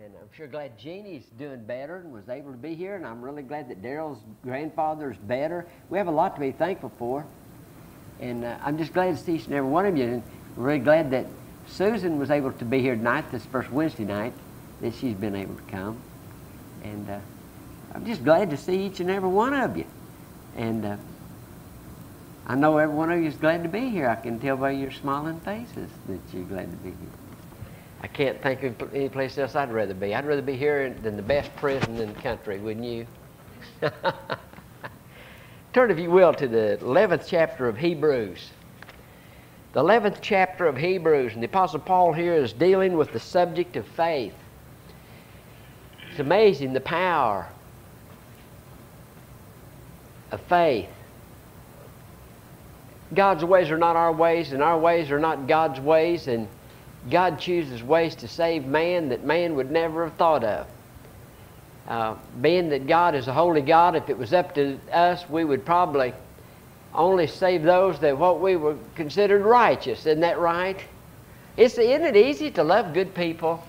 And I'm sure glad Jeannie's doing better and was able to be here, and I'm really glad that Daryl's grandfather's better. We have a lot to be thankful for. And I'm just glad to see each and every one of you, and we're really glad that Susan was able to be here tonight, this first Wednesday night, that she's been able to come. And I'm just glad to see each and every one of you. And I know every one of you is glad to be here. I can tell by your smiling faces that you're glad to be here. I can't think of any place else I'd rather be. I'd rather be here than the best prison in the country, wouldn't you? Turn, if you will, to the 11th chapter of Hebrews. The 11th chapter of Hebrews, and the Apostle Paul here is dealing with the subject of faith. It's amazing the power of faith. God's ways are not our ways, and our ways are not God's ways, and God chooses ways to save man that man would never have thought of. Being that God is a holy God, if it was up to us, we would probably only save those that what we were considered righteous. Isn't that right? Isn't it easy to love good people?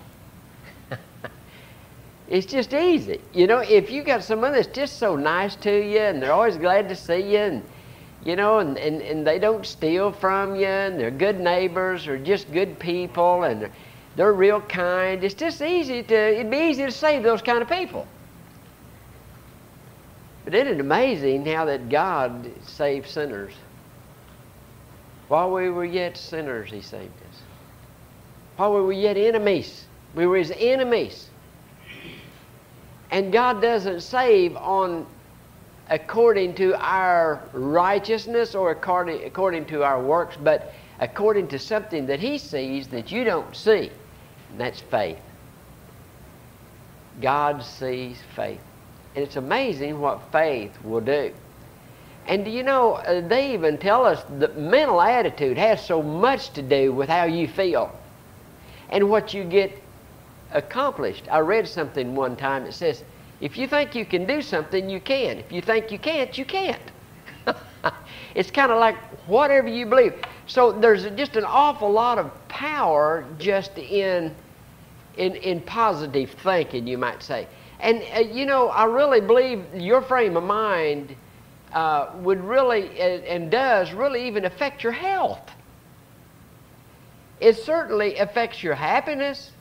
It's just easy. You know, if you got someone that's just so nice to you, and they're always glad to see you, and you know, and they don't steal from you, and they're good neighbors, or just good people, and they're real kind. It's just it'd be easy to save those kind of people. But isn't it amazing how that God saves sinners? While we were yet sinners, He saved us. While we were yet enemies, we were His enemies. And God doesn't save according to our righteousness or according to our works, but according to something that He sees that you don't see, and that's faith. God sees faith. And it's amazing what faith will do. And do you know, they even tell us that mental attitude has so much to do with how you feel and what you get accomplished. I read something one time that says, if you think you can do something, you can. If you think you can't, you can't. It's kind of like whatever you believe. So there's just an awful lot of power just in positive thinking, you might say. And you know, I really believe your frame of mind would really, and does really even affect your health. It certainly affects your happiness.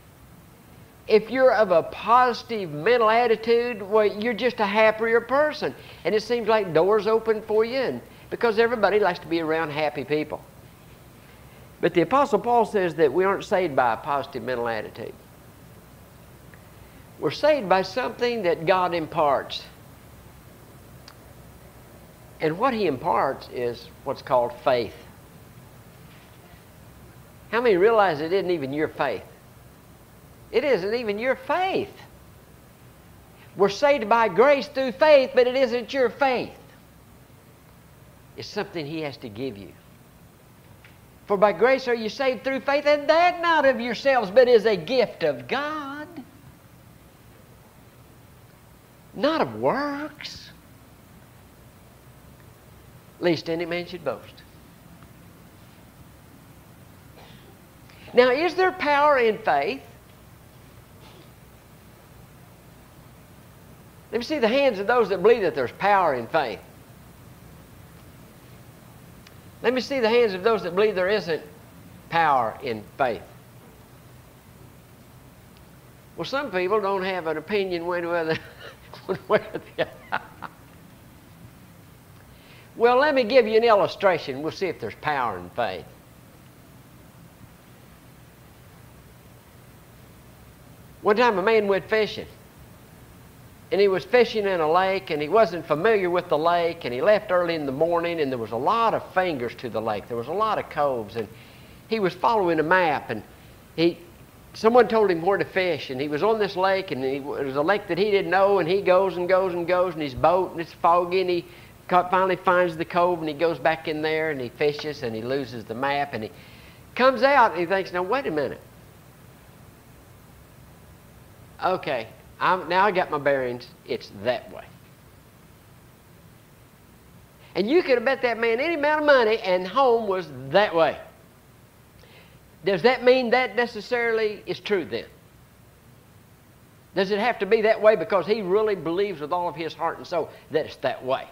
If you're of a positive mental attitude, well, you're just a happier person. And it seems like doors open for you, and because everybody likes to be around happy people. But the Apostle Paul says that we aren't saved by a positive mental attitude. We're saved by something that God imparts. And what He imparts is what's called faith. How many realize it isn't even your faith? It isn't even your faith. We're saved by grace through faith, but it isn't your faith. It's something He has to give you. For by grace are you saved through faith, and that not of yourselves, but is a gift of God. Not of works, lest any man should boast. Now, is there power in faith? Let me see the hands of those that believe that there's power in faith. Let me see the hands of those that believe there isn't power in faith. Well, some people don't have an opinion one way or the other. Well, let me give you an illustration. We'll see if there's power in faith. One time a man went fishing. And he was fishing in a lake, and he wasn't familiar with the lake, and he left early in the morning, and there was a lot of fingers to the lake. There was a lot of coves, and he was following a map, and someone told him where to fish, and he was on this lake, and it was a lake that he didn't know, and he goes and goes and goes in his boat, and it's foggy, and he finally finds the cove, and he goes back in there, and he fishes, and he loses the map, and he comes out, and he thinks, now wait a minute. Okay. Now I got my bearings. It's that way. And you could have bet that man any amount of money, and home was that way. Does that mean that necessarily is true then? Does it have to be that way because he really believes with all of his heart and soul that it's that way?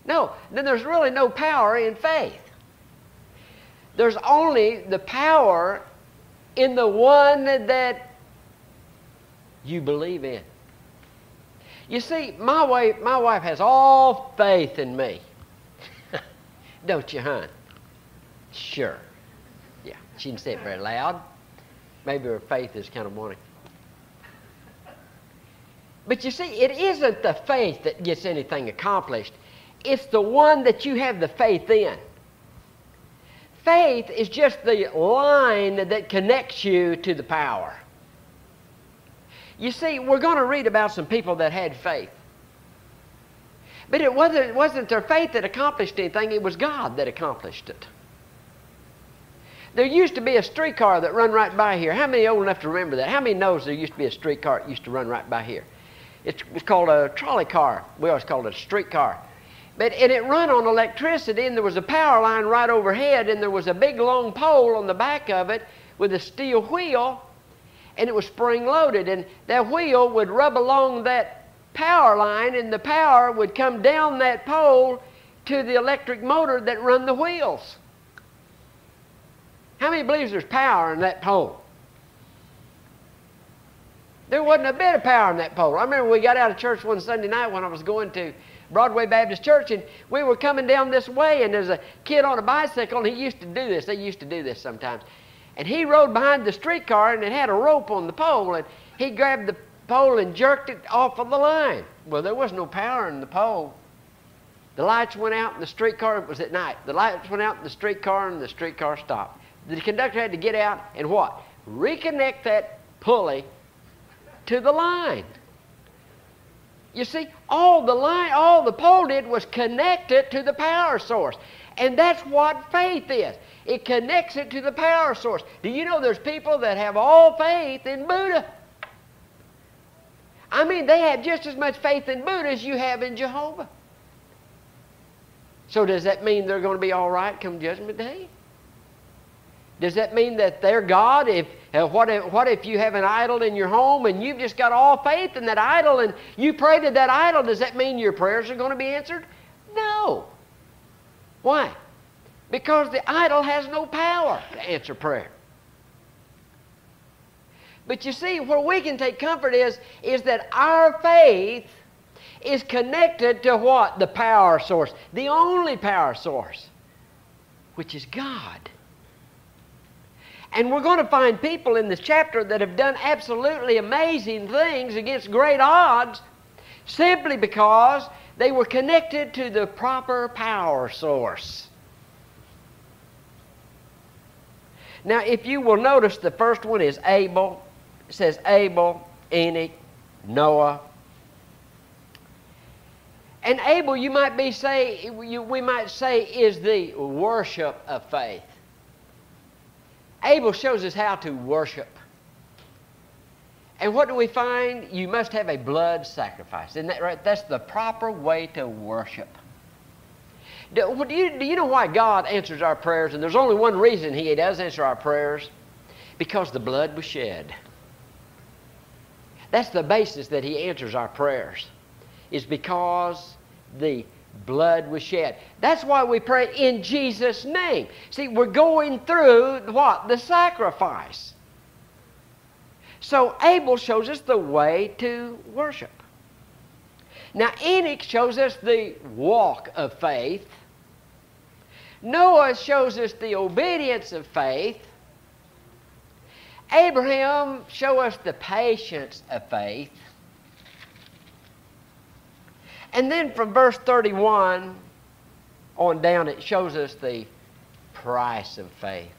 No, then there's really no power in faith. There's only the power in the one that you believe in. You see, my wife has all faith in me. Don't you, hon? Sure. Yeah, she didn't say it very loud. Maybe her faith is kind of wanting. But you see, it isn't the faith that gets anything accomplished. It's the one that you have the faith in. Faith is just the line that connects you to the power. You see, we're going to read about some people that had faith. But it wasn't their faith that accomplished anything, it was God that accomplished it. There used to be a streetcar that run right by here. How many old enough to remember that? How many knows there used to be a streetcar that used to run right by here? It was called a trolley car. We always called it a streetcar. And it run on electricity, and there was a power line right overhead, and there was a big long pole on the back of it with a steel wheel, and it was spring-loaded, and that wheel would rub along that power line, and the power would come down that pole to the electric motor that run the wheels. How many believes there's power in that pole? There wasn't a bit of power in that pole. I remember we got out of church one Sunday night when I was going to Broadway Baptist Church, and we were coming down this way, and there's a kid on a bicycle, and he used to do this. They used to do this sometimes. And he rode behind the streetcar, and it had a rope on the pole, and he grabbed the pole and jerked it off of the line. Well, there was no power in the pole. The lights went out in the streetcar. It was at night. The lights went out in the streetcar, and the streetcar stopped. The conductor had to get out and what? Reconnect that pulley to the line. You see, all the pole did was connect it to the power source. And that's what faith is. It connects it to the power source. Do you know there's people that have all faith in Buddha? I mean, they have just as much faith in Buddha as you have in Jehovah. So does that mean they're going to be all right come Judgment Day? Does that mean that they're God? What if you have an idol in your home and you've just got all faith in that idol and you pray to that idol? Does that mean your prayers are going to be answered? No. Why? Because the idol has no power to answer prayer. But you see, where we can take comfort is that our faith is connected to what? The power source. The only power source, which is God. And we're going to find people in this chapter that have done absolutely amazing things against great odds simply because they were connected to the proper power source. Now, if you will notice, the first one is Abel. It says Abel, Enoch, Noah. And Abel, we might say, is the worship of faith. Abel shows us how to worship. And what do we find? You must have a blood sacrifice. Isn't that right? That's the proper way to worship. Do you know why God answers our prayers? And there's only one reason He does answer our prayers. Because the blood was shed. That's the basis that He answers our prayers. Is because the blood was shed. That's why we pray in Jesus' name. See, we're going through what? The sacrifice. So Abel shows us the way to worship. Now Enoch shows us the walk of faith. Noah shows us the obedience of faith. Abraham shows us the patience of faith. And then from verse 31 on down, it shows us the price of faith.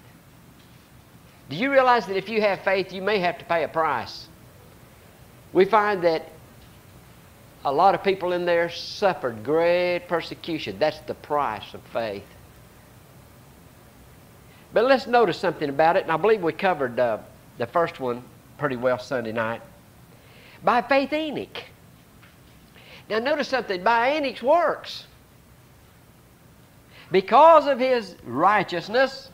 Do you realize that if you have faith, you may have to pay a price? We find that a lot of people in there suffered great persecution. That's the price of faith. But let's notice something about it, and I believe we covered the first one pretty well Sunday night. By faith, Enoch. Now notice something, by Enoch's works. Because of his righteousness,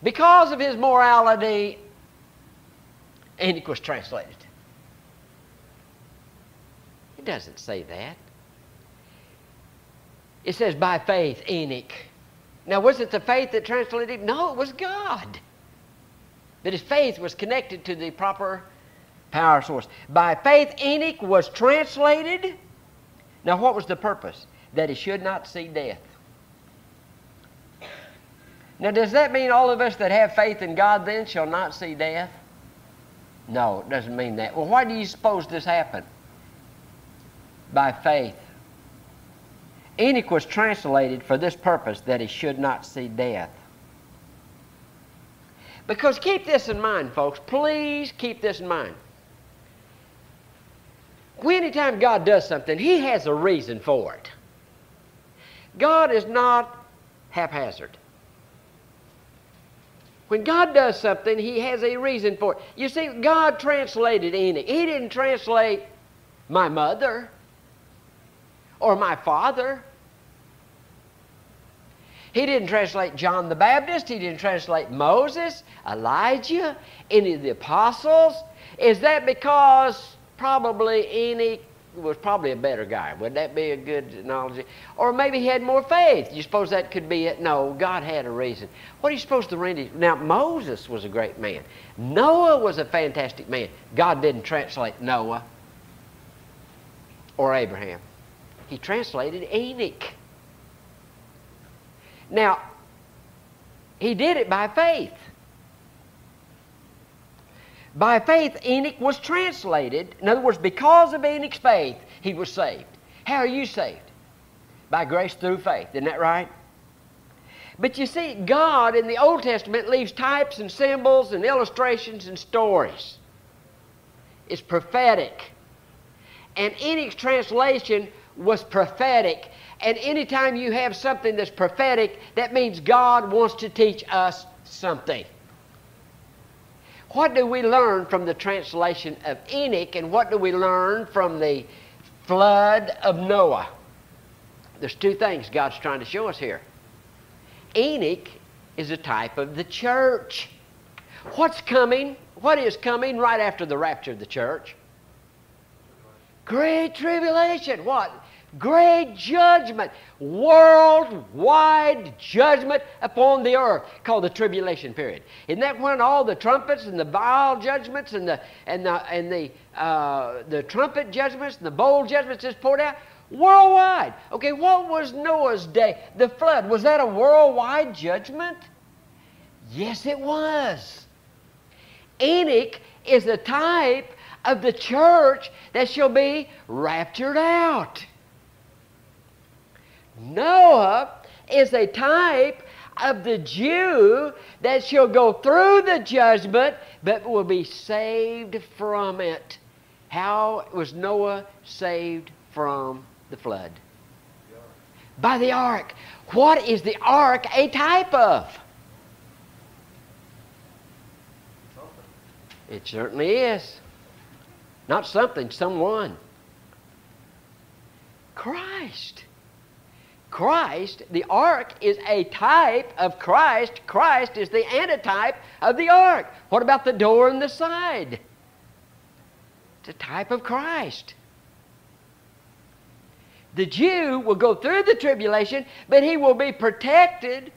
because of his morality, Enoch was translated. It doesn't say that. It says, by faith, Enoch. Now, was it the faith that translated him? No, it was God. But his faith was connected to the proper power source. By faith, Enoch was translated. Now, what was the purpose? That he should not see death. Now, does that mean all of us that have faith in God then shall not see death? No, it doesn't mean that. Well, why do you suppose this happened? By faith. Enoch was translated for this purpose, that he should not see death. Because keep this in mind, folks. Please keep this in mind. Anytime God does something, He has a reason for it. God is not haphazard. When God does something, He has a reason for it. You see, God translated Enoch. He didn't translate my mother or my father. He didn't translate John the Baptist. He didn't translate Moses, Elijah, any of the apostles. Is that because probably Enoch was probably a better guy? Would that be a good analogy? Or maybe he had more faith. You suppose that could be it? No, God had a reason. What do you suppose the reason? Now, Moses was a great man. Noah was a fantastic man. God didn't translate Noah or Abraham. He translated Enoch. Now, he did it by faith. By faith, Enoch was translated. In other words, because of Enoch's faith, he was saved. How are you saved? By grace through faith. Isn't that right? But you see, God in the Old Testament leaves types and symbols and illustrations and stories. It's prophetic. And Enoch's translation was prophetic. And anytime you have something that's prophetic, that means God wants to teach us something. What do we learn from the translation of Enoch, and what do we learn from the flood of Noah? There's two things God's trying to show us here. Enoch is a type of the church. What's coming? What is coming right after the rapture of the church? Great tribulation. What? Great judgment. Worldwide judgment upon the earth, called the tribulation period. Isn't that when all the trumpets and the vial judgments and the trumpet judgments and the bowl judgments is poured out? Worldwide. Okay, what was Noah's day? The flood, was that a worldwide judgment? Yes, it was. Enoch is a type of the church that shall be raptured out. Noah is a type of the Jew that shall go through the judgment but will be saved from it. How was Noah saved from the flood? By the ark. What is the ark a type of? It certainly is. Not something, someone. Christ. Christ, the ark is a type of Christ. Christ is the antitype of the ark. What about the door and the side? It's a type of Christ. The Jew will go through the tribulation, but he will be protected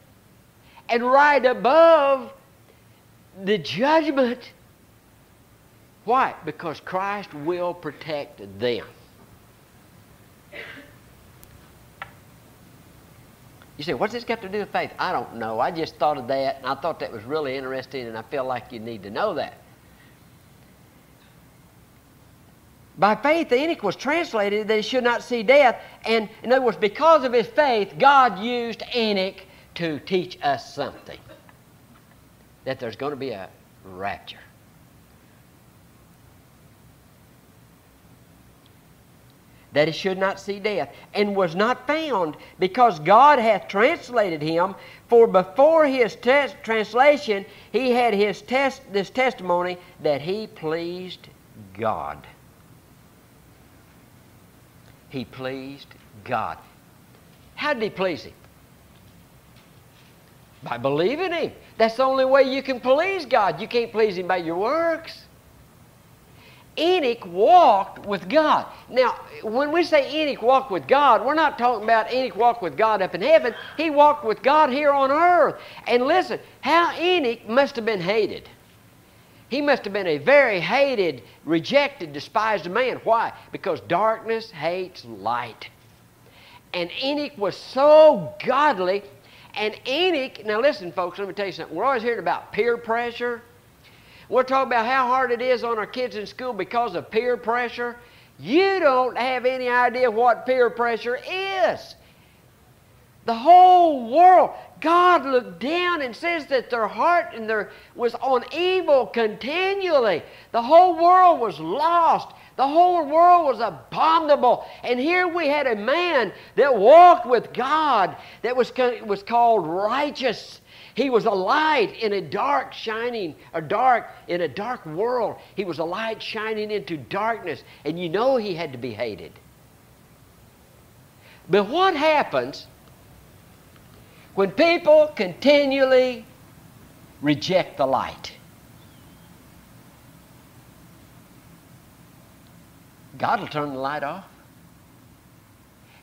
and right above the judgment. Why? Because Christ will protect them. You say, what's this got to do with faith? I don't know. I just thought of that, and I thought that was really interesting, and I feel like you need to know that. By faith, Enoch was translated that he should not see death. And in other words, because of his faith, God used Enoch to teach us something. That there's going to be a rapture. That he should not see death, and was not found, because God hath translated him. For before his translation, he had this testimony that he pleased God. He pleased God. How did he please him? By believing him. That's the only way you can please God. You can't please him by your works. Enoch walked with God. Now, when we say Enoch walked with God, we're not talking about Enoch walked with God up in heaven. He walked with God here on earth. And listen, how Enoch must have been hated. He must have been a very hated, rejected, despised man. Why? Because darkness hates light. And Enoch was so godly. And Enoch, now listen folks, let me tell you something. We're always hearing about peer pressure. We're talking about how hard it is on our kids in school because of peer pressure. You don't have any idea what peer pressure is. The whole world, God looked down and says that their heart and their was on evil continually. The whole world was lost. The whole world was abominable. And here we had a man that walked with God that was called righteous. He was a light in a dark in a dark world. He was a light shining into darkness. And you know he had to be hated. But what happens when people continually reject the light? God will turn the light off.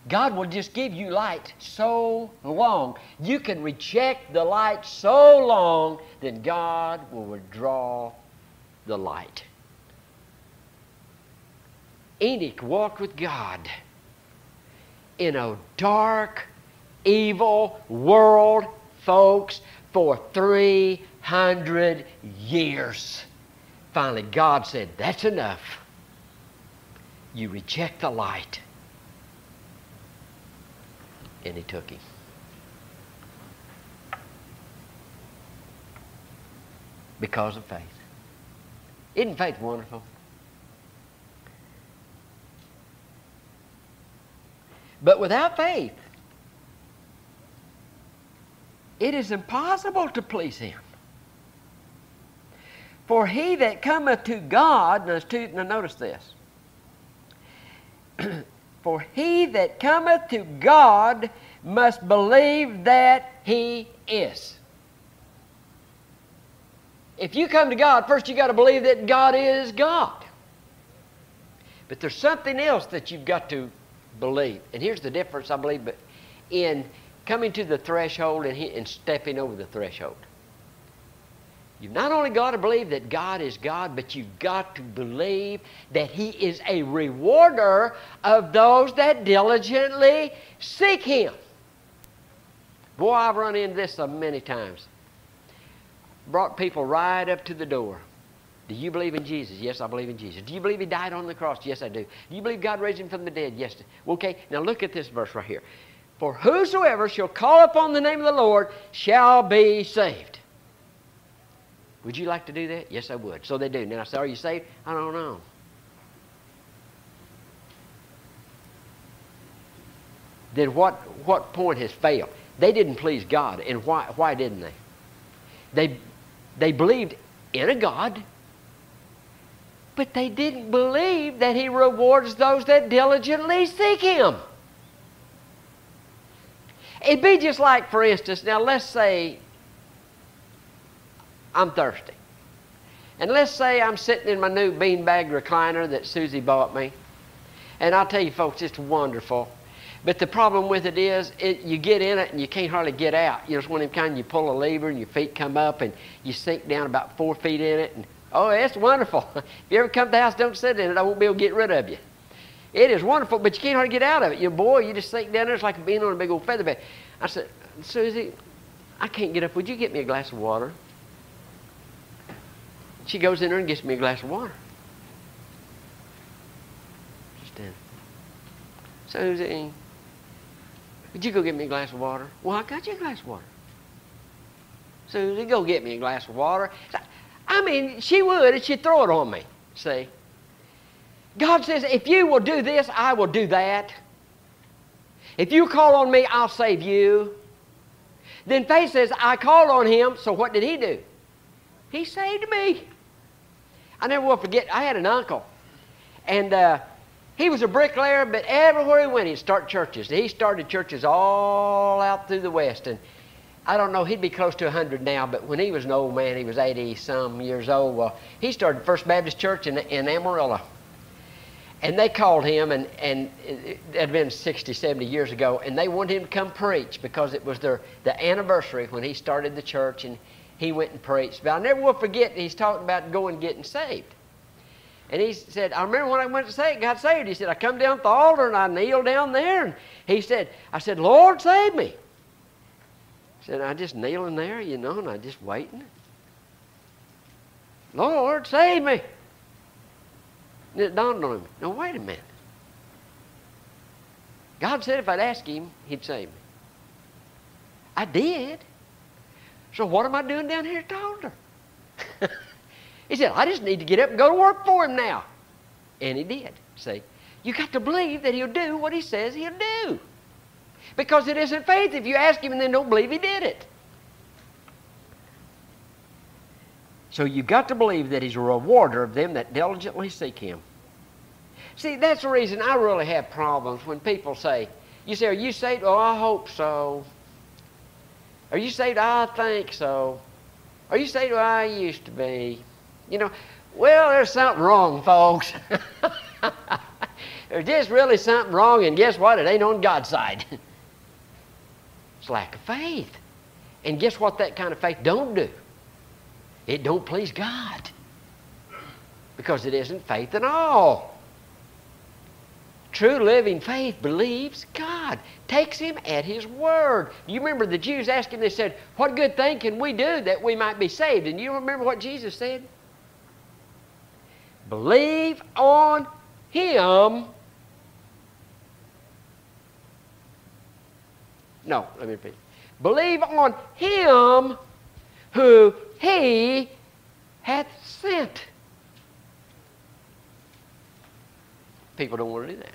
God will just give you light so long. You can reject the light so long, then God will withdraw the light. Enoch walked with God in a dark, evil world, folks, for 300 years. Finally, God said, that's enough. You reject the light. And he took him. Because of faith. Isn't faith wonderful? But without faith, it is impossible to please him. For he that cometh to God, now notice this. For he that cometh to God must believe that he is. If you come to God, first you got to believe that God is God. But there's something else that you've got to believe. And here's the difference, I believe, in coming to the threshold and stepping over the threshold. You've not only got to believe that God is God, but you've got to believe that he is a rewarder of those that diligently seek him. Boy, I've run into this so many times. Brought people right up to the door. Do you believe in Jesus? Yes, I believe in Jesus. Do you believe he died on the cross? Yes, I do. Do you believe God raised him from the dead? Yes. Okay, now look at this verse right here. For whosoever shall call upon the name of the Lord shall be saved. Would you like to do that? Yes, I would. So they do. Now I say, are you saved? I don't know. Then what point has failed? They didn't please God. And why didn't they? They believed in a God, but they didn't believe that he rewards those that diligently seek him. It'd be just like, for instance, now let's say I'm thirsty. And let's say I'm sitting in my new beanbag recliner that Susie bought me. And I'll tell you folks, it's wonderful. But the problem with it is, you get in it and you can't hardly get out. You know, it's one of them kind, you pull a lever and your feet come up and you sink down about 4 feet in it. And oh, it's wonderful. If you ever come to the house, don't sit in it. I won't be able to get rid of you. It is wonderful, but you can't hardly get out of it. You boy, you just sink down there. It's like being on a big old feather bed. I said, Susie, I can't get up. Would you get me a glass of water? She goes in there and gets me a glass of water. Just in. Susie, would you go get me a glass of water? Well, I got you a glass of water. Susie, go get me a glass of water. I mean, she would, and she'd throw it on me. See? God says, if you will do this, I will do that. If you call on me, I'll save you. Then faith says, I called on him, so what did he do? He saved me. I never will forget, I had an uncle. And he was a bricklayer, but everywhere he went, he'd start churches. He started churches all out through the West. I don't know, he'd be close to 100 now, but when he was an old man, he was 80-some years old. Well, he started First Baptist Church in Amarillo. And they called him, and it had been 60, 70 years ago, and they wanted him to come preach because it was the anniversary when he started the church, and he went and preached. But I never will forget, he's talking about going and getting saved. And he said, I remember when I went to got saved, he said, I come down to the altar and I kneeled down there, and he said, I said, Lord, save me. He said, I just kneeling there, you know, and I just waiting. Lord, save me. And it dawned on him, no, wait a minute. God said if I'd ask him, he'd save me. I did. So what am I doing down here at the altar? He said, I just need to get up and go to work for him now. And he did. See, you got to believe that he'll do what he says he'll do. Because it isn't faith if you ask him and then don't believe he did it. So you've got to believe that he's a rewarder of them that diligently seek him. See, that's the reason I really have problems when people say, you say, are you saved? Oh, I hope so. Are you saved? I think so. Are you saved? Well, I used to be. You know, well, there's something wrong, folks. There's just really something wrong, and guess what? It ain't on God's side. It's lack of faith. And guess what that kind of faith don't do? It don't please God. Because it isn't faith at all. True living faith believes God, takes him at his word. You remember the Jews asked him, they said, what good thing can we do that we might be saved? And you remember what Jesus said? Believe on him. No, let me repeat. Believe on him who he hath sent. People don't want to do that.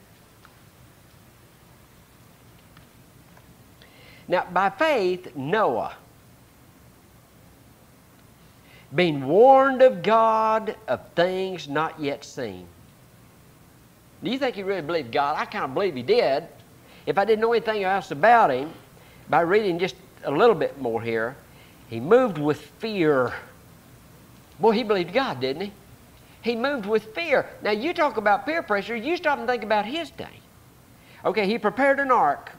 Now, by faith, Noah, being warned of God of things not yet seen. Do you think he really believed God? I kind of believe he did. If I didn't know anything else about him, by reading just a little bit more here, he moved with fear. Boy, he believed God, didn't he? He moved with fear. Now, you talk about peer pressure, you stop and think about his day. Okay, he prepared an ark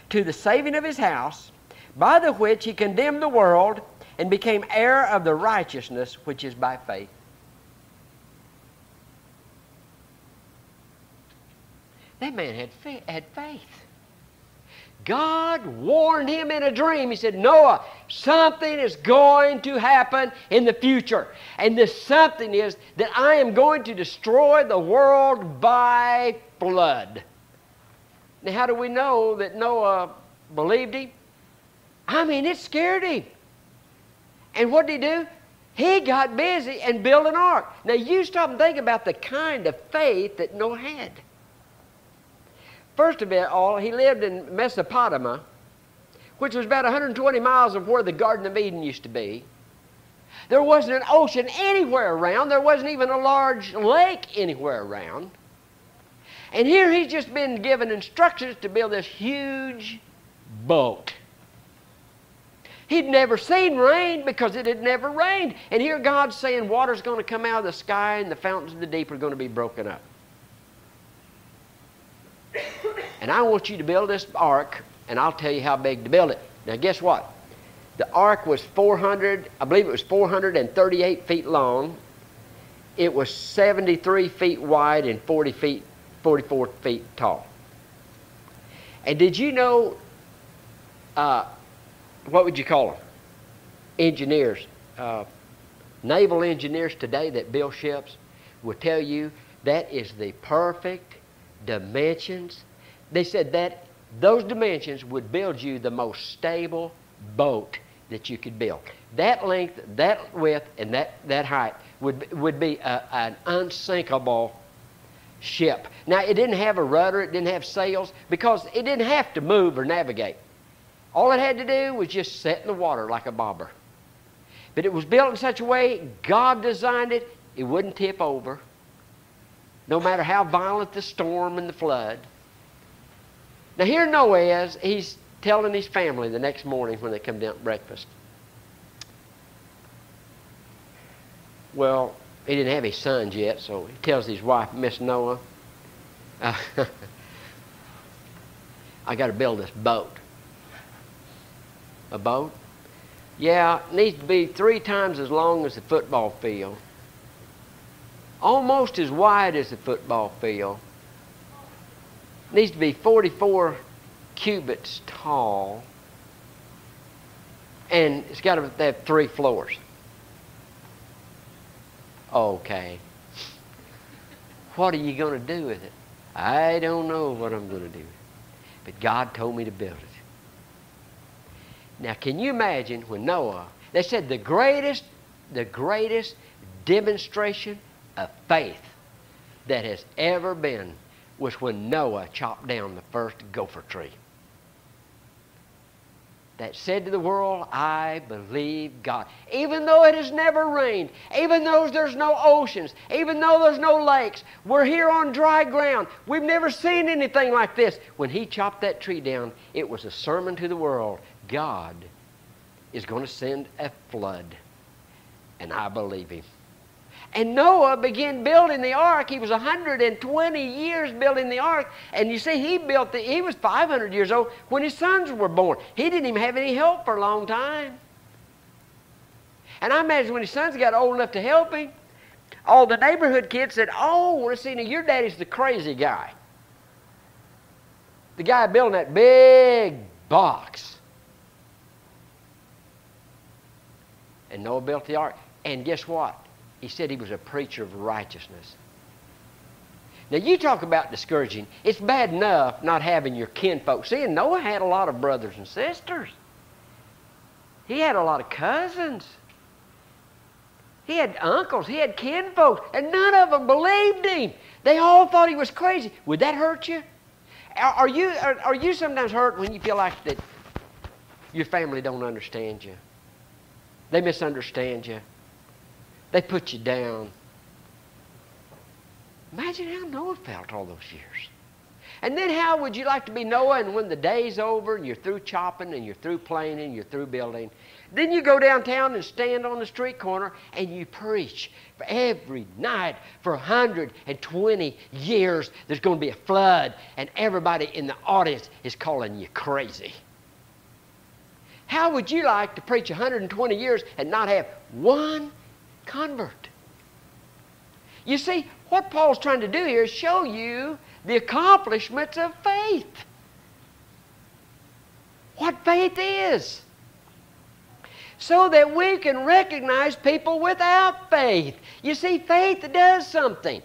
to the saving of his house, by the which he condemned the world and became heir of the righteousness which is by faith. That man had faith. God warned him in a dream. He said, Noah, something is going to happen in the future. And this something is that I am going to destroy the world by flood. Now, how do we know that Noah believed him? I mean, it scared him. And what did he do? He got busy and built an ark. Now, you stop and think about the kind of faith that Noah had. First of all, he lived in Mesopotamia, which was about 120 miles of where the Garden of Eden used to be. There wasn't an ocean anywhere around. There wasn't even a large lake anywhere around. And here he's just been given instructions to build this huge boat. He'd never seen rain because it had never rained. And here God's saying water's going to come out of the sky and the fountains of the deep are going to be broken up. And I want you to build this ark, and I'll tell you how big to build it. Now, guess what? The ark was 438 feet long. It was 73 feet wide and 44 feet tall. And did you know, what would you call them? Engineers. Naval engineers today that build ships will tell you that is the perfect dimensions. They said that those dimensions would build you the most stable boat that you could build. That length, that width, and that height would be an unsinkable ship. Now, it didn't have a rudder, it didn't have sails, because it didn't have to move or navigate. All it had to do was just set in the water like a bobber. But it was built in such a way, God designed it, it wouldn't tip over, no matter how violent the storm and the flood. Now here Noah is, he's telling his family the next morning when they come down to breakfast. Well, he didn't have his sons yet, so he tells his wife, Miss Noah, I got to build this boat. A boat? Yeah, it needs to be 3 times as long as the football field. Almost as wide as the football field. It needs to be 44 cubits tall. And it's got to have 3 floors. Okay. What are you going to do with it? I don't know what I'm going to do. But God told me to build it. Now, can you imagine when Noah, they said the greatest demonstration of faith that has ever been was when Noah chopped down the first gopher tree. That said to the world, I believe God. Even though it has never rained, even though there's no oceans, even though there's no lakes, we're here on dry ground. We've never seen anything like this. When he chopped that tree down, it was a sermon to the world. God is going to send a flood. And I believe him. And Noah began building the ark. He was 120 years building the ark. And you see, he was 500 years old when his sons were born. He didn't even have any help for a long time. And I imagine when his sons got old enough to help him, all the neighborhood kids said, oh, well, see, now your daddy's the crazy guy. The guy building that big box. And Noah built the ark. And guess what? He said he was a preacher of righteousness. Now, you talk about discouraging. It's bad enough not having your kinfolk. See, and Noah had a lot of brothers and sisters. He had a lot of cousins. He had uncles. He had kinfolk. And none of them believed him. They all thought he was crazy. Would that hurt you? Are you sometimes hurt when you feel like that your family don't understand you? They misunderstand you. They put you down. Imagine how Noah felt all those years. And then how would you like to be Noah, and when the day's over and you're through chopping and you're through planing, you're through building, then you go downtown and stand on the street corner and you preach for every night for 120 years there's going to be a flood, and everybody in the audience is calling you crazy. How would you like to preach 120 years and not have one convert? You see, what Paul's trying to do here is show you the accomplishments of faith. What faith is. So that we can recognize people without faith. You see, faith does something.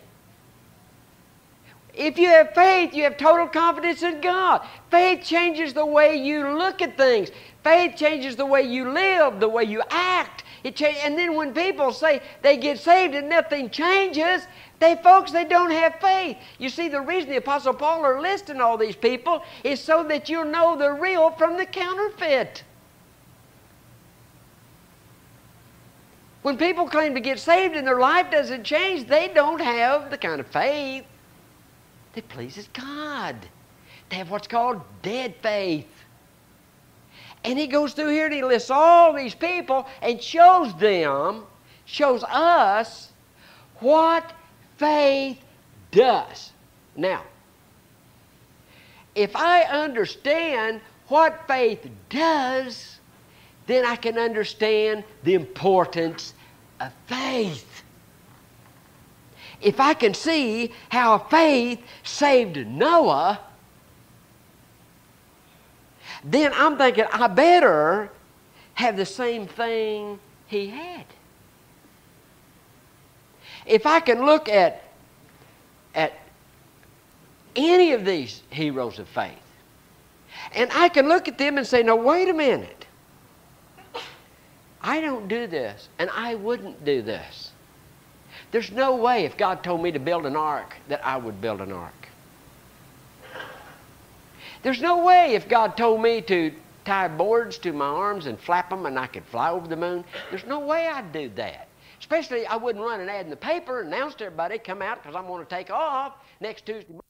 If you have faith, you have total confidence in God. Faith changes the way you look at things. Faith changes the way you live, the way you act. And then when people say they get saved and nothing changes, they don't have faith. You see, the reason the Apostle Paul are listing all these people is so that you'll know the real from the counterfeit. When people claim to get saved and their life doesn't change, they don't have the kind of faith that pleases God. They have what's called dead faith. And he goes through here and he lists all these people and shows us what faith does. Now, if I understand what faith does, then I can understand the importance of faith. If I can see how faith saved Noah, then I'm thinking I better have the same thing he had. If I can look at any of these heroes of faith, and I can look at them and say, no, wait a minute. I don't do this, and I wouldn't do this. There's no way if God told me to build an ark that I would build an ark. There's no way if God told me to tie boards to my arms and flap them and I could fly over the moon, there's no way I'd do that. Especially I wouldn't run an ad in the paper and announce to everybody, come out because I'm going to take off next Tuesday morning.